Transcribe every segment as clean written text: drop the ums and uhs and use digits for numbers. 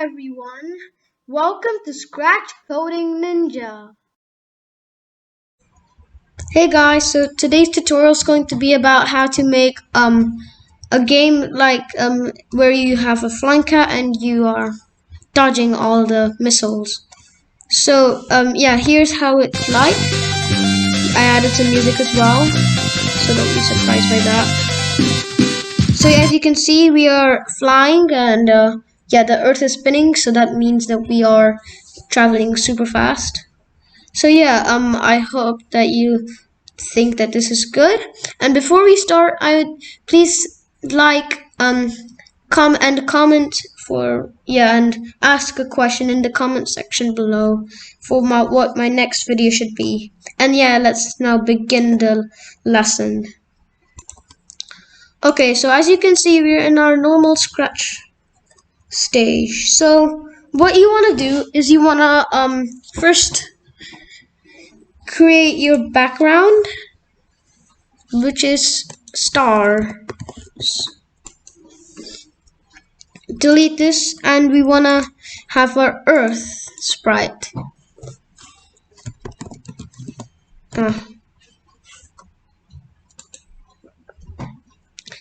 Everyone, welcome to Scratch Coding Ninja. Hey guys, so today's tutorial is going to be about how to make a game like where you have a flying cat and you are dodging all the missiles. So yeah, here's how it's like. I added some music as well, so don't be surprised by that. So as you can see, we are flying and yeah, the earth is spinning, so that means that we are traveling super fast. So yeah, I hope that you think that this is good. And before we start, I would please like comment for and ask a question in the comment section below for what my next video should be. And yeah, let's now begin the lesson. Okay, so as you can see, we're in our normal Scratch stage. So what you want to do is you want to first create your background, which is stars. Delete this, and we want to have our earth sprite.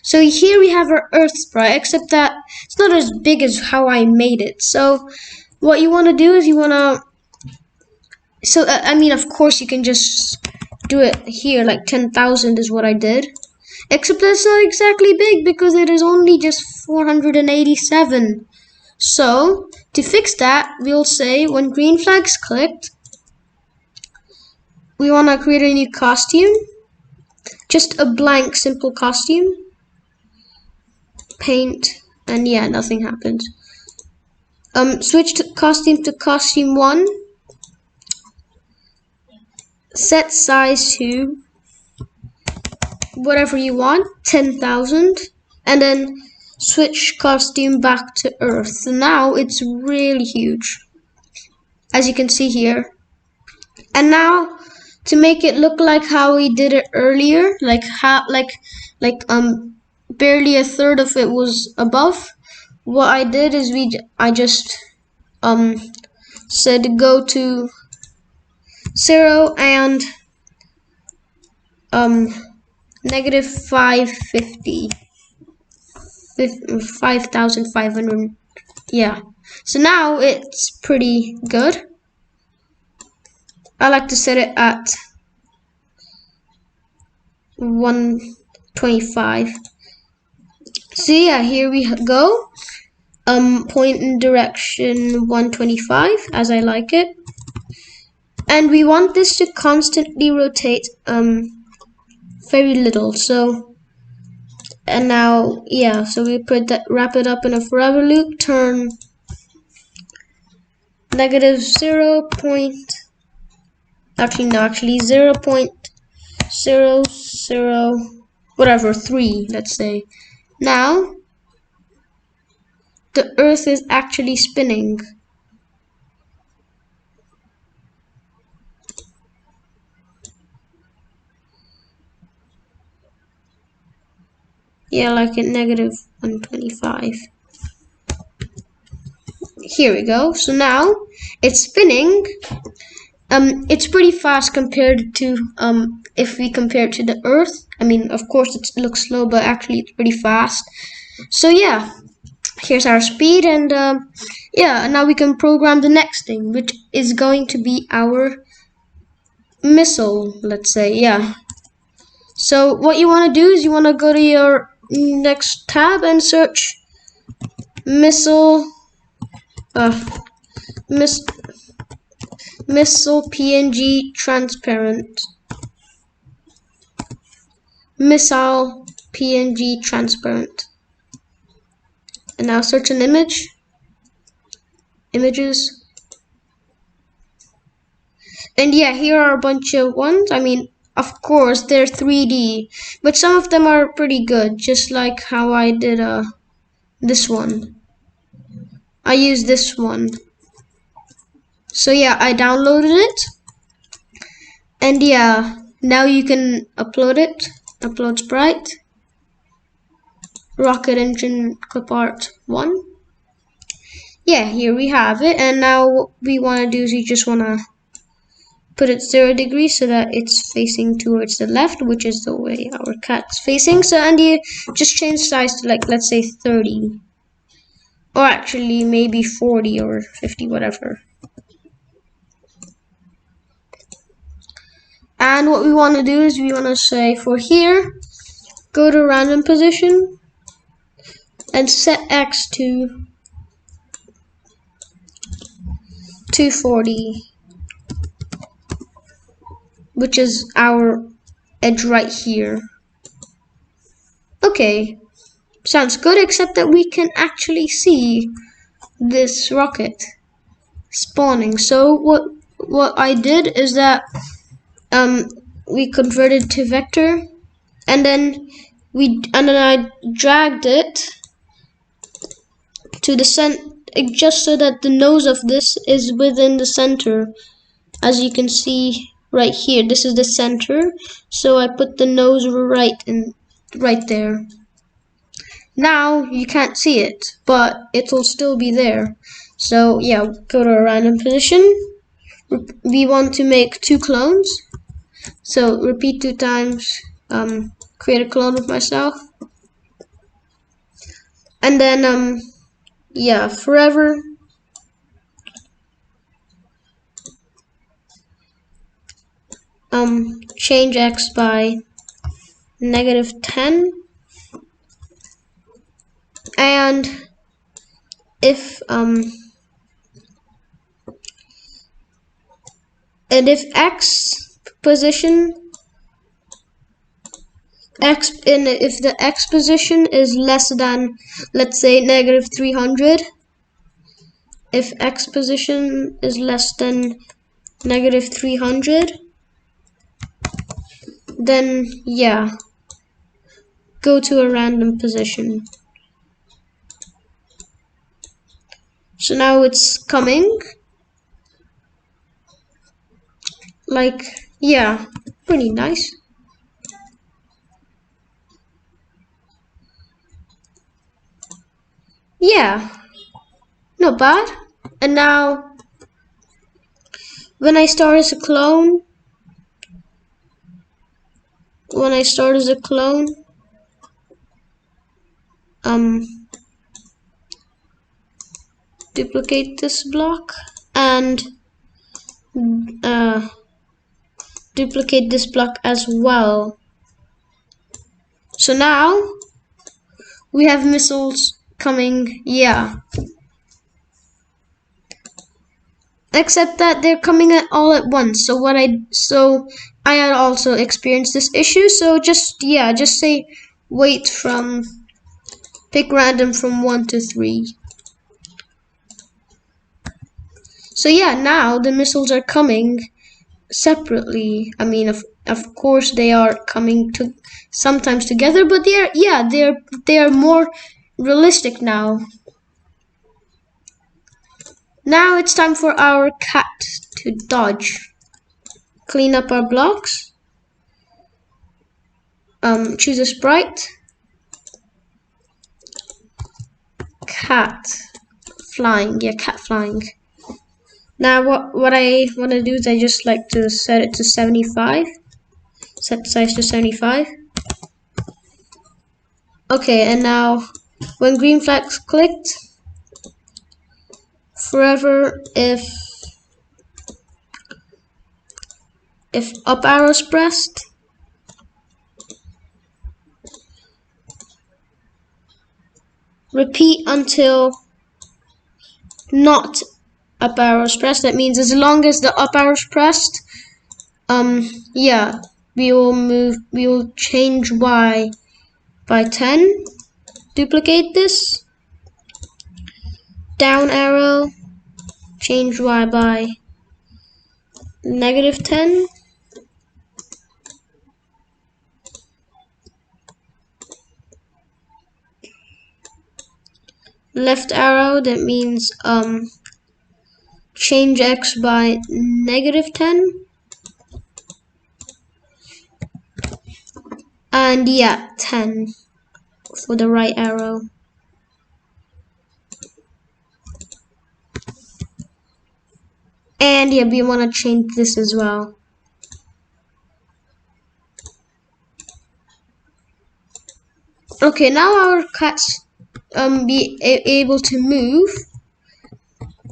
So here we have our earth sprite, except that it's not as big as how I made it. So what you want to do is you want to I mean, of course you can just do it here, like 10,000 is what I did. Except that's not exactly big because it is only just 487. So to fix that, we'll say when green flag's clicked, we want to create a new costume. Just a blank, simple costume. Paint, and yeah, nothing happens. Switch costume to costume 1. Set size to whatever you want, 10,000, and then switch costume back to earth. So now it's really huge, as you can see here. And now to make it look like how we did it earlier, like barely a third of it was above, what I did is I just said go to 0 and negative 550, 5,500. Yeah, so now it's pretty good. I like to set it at 125. So yeah, here we go. Point in direction 125 as I like it. And we want this to constantly rotate very little. So and now yeah, so we wrap it up in a forever loop, turn negative 0. Actually 0.00 whatever 3, let's say. Now the earth is actually spinning. Yeah, like at negative 125. Here we go. So now it's spinning. It's pretty fast compared to if we compare it to the earth. I mean, of course it looks slow, but actually it's pretty fast. So yeah, here's our speed, and yeah, now we can program the next thing, which is going to be our missile, let's say. Yeah, so what you want to do is you want to go to your next tab and search missile missile PNG transparent. Missile PNG transparent. And now search an image. Images. And yeah, here are a bunch of ones. I mean, of course, they're 3D, but some of them are pretty good, just like how I did this one. I used this one. So yeah, I downloaded it. And yeah, now you can upload it. Upload sprite. Rocket Engine Clip Art 1. yeah, here we have it. And now what we want to do is we just want to put it 0 degrees so that it's facing towards the left, which is the way our cat's facing. So, and you just change size to, like, let's say 30, or actually maybe 40 or 50, whatever. And what we want to do is we want to say for here, go to random position and set X to 240, which is our edge right here. Okay, sounds good, except that we can actually see this rocket spawning. So what I did is that we converted to vector, and then I dragged it to the center, just so that the nose of this is within the center. As you can see right here, this is the center, so I put the nose right there. Now you can't see it, but it'll still be there. So yeah, go to a random position. We want to make 2 clones. So repeat 2 times, create a clone of myself. And then yeah, forever change X by -10, and if X position if the X position is less than, let's say, -300, if X position is less than -300, then yeah, go to a random position. So now it's coming. Like, yeah, pretty nice. Yeah, not bad. And now, when I start as a clone, duplicate this block and duplicate this block as well. So now we have missiles coming, yeah. Except that they're coming all at once. So I had also experienced this issue. So just say pick random from 1 to 3. So yeah, now the missiles are coming separately. I mean, of course they are coming sometimes together, but they are more realistic now. Now it's time for our cat to dodge. Clean up our blocks. Choose a sprite. Cat flying. Yeah, cat flying. Now what I want to do is I just like to set it to 75. Set the size to 75. Okay, and now when green flag's clicked, forever if up arrow's pressed, repeat until not up arrow's pressed. That means as long as the up arrow's pressed, yeah, we will change Y by 10. Duplicate this. Down arrow, change Y by -10. Left arrow, that means change X by -10. And yeah, 10 for the right arrow. And yeah, we want to change this as well. Okay, now our cats be able to move.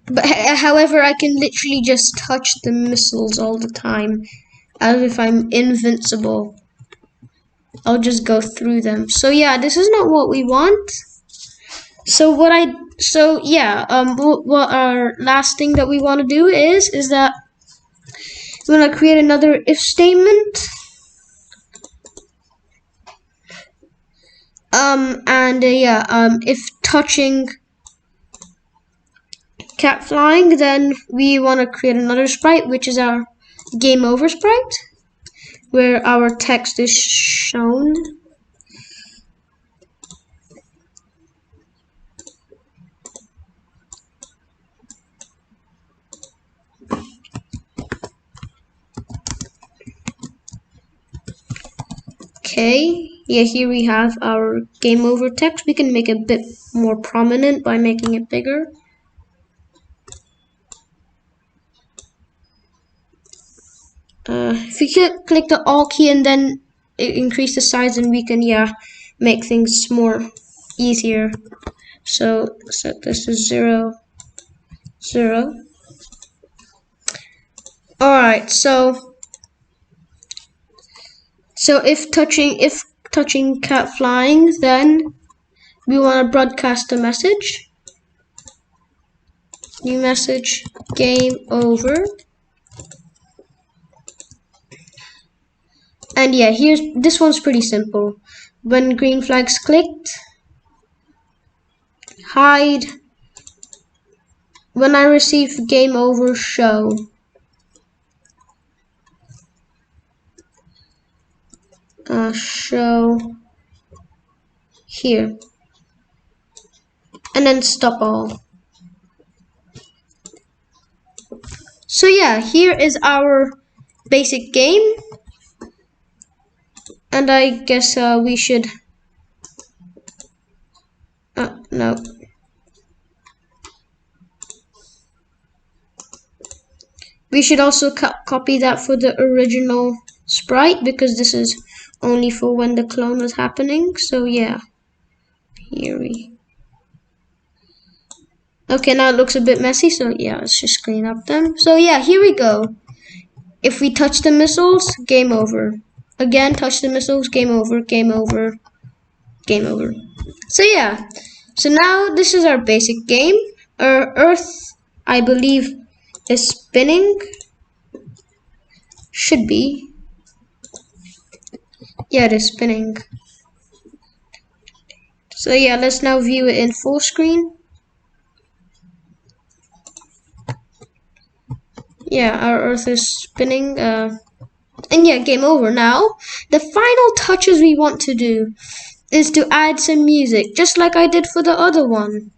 But however, I can literally just touch the missiles all the time, as if I'm invincible. I'll just go through them. So yeah, this is not what we want. So what our last thing that we want to do is that we're gonna create another if statement. If touching cat flying, then we want to create another sprite, which is our game over sprite, where our text is shown. Okay, yeah, here we have our game over text. We can make it a bit more prominent by making it bigger. If you click the Alt key and then increase the size, and we can make things more easier. So set this to 0, 0. Alright, so if touching cat flying, then we want to broadcast a message. New message, game over. And yeah, this one's pretty simple. When green flag's clicked, hide. When I receive game over, show. Show here. And then stop all. So yeah, here is our basic game. And I guess we should... no. We should also copy that for the original sprite, because this is only for when the clone was happening. So yeah, here we... Okay, now it looks a bit messy, so yeah, let's just clean up them. So yeah, here we go. If we touch the missiles, game over. Again, touch the missiles, game over, game over, game over. So yeah, so now this is our basic game. Our Earth, I believe, is spinning. Should be. Yeah, it is spinning. So yeah, let's now view it in full screen. Yeah, our Earth is spinning. And yeah, game over. Now, the final touches we want to do is to add some music, just like I did for the other one.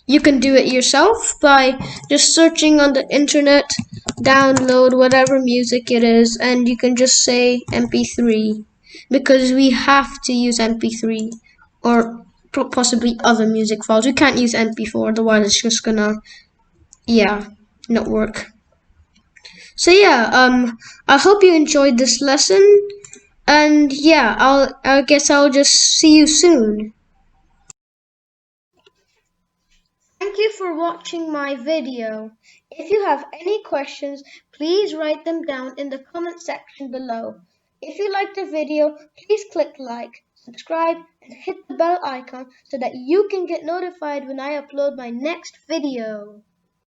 You can do it yourself by just searching on the internet, download whatever music it is, and you can just say MP3, because we have to use MP3 or possibly other music files. We can't use MP4, otherwise it's just gonna, not work. So yeah, I hope you enjoyed this lesson, and yeah, I guess I'll just see you soon. Thank you for watching my video. If you have any questions, please write them down in the comment section below. If you liked the video, please click like, subscribe, and hit the bell icon so that you can get notified when I upload my next video.